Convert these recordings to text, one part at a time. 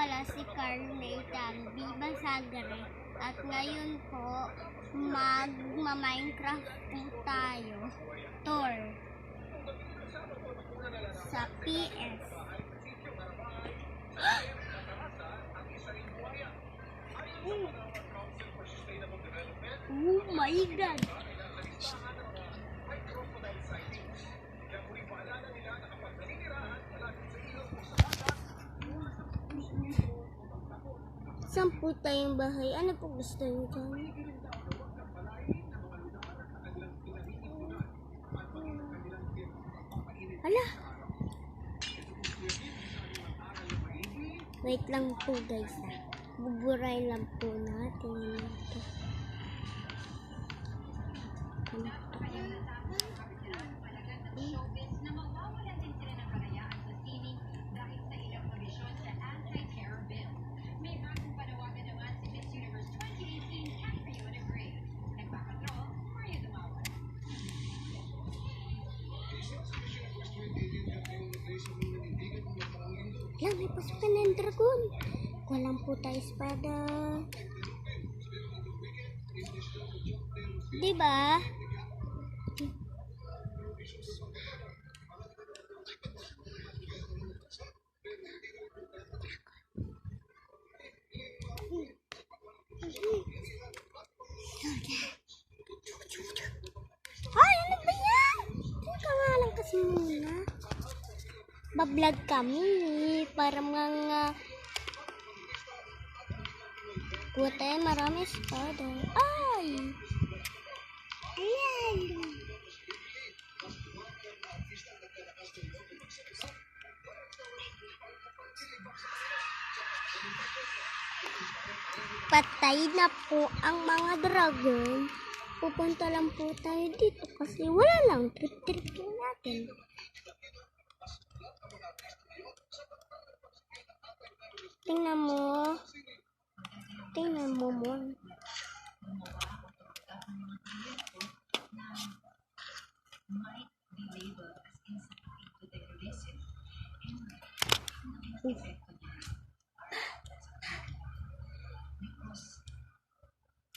pala si Carl Nathan Viva Sagare at ngayon po magma-Minecraft po tayo tour sa PS. Oh my God! Saan po tayong bahay? Ano po gusto niyo dyan? Hala! Wait lang po guys. Buburay lang po natin ito. Yan, may pasukan ng dragon. Walang po tayo espada. Diba? Ay, ano ba yan? Teka nga lang kasi muna. Bablog kami para mga kuha tayo marami espada. Ay! Ayan! Patay na po ang mga dragon. Pupunta lang po tayo dito kasi wala lang trip-trip natin. Tingnan mo. Tingnan mo mo.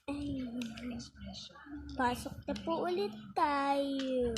Ay, pasok na po ulit tayo.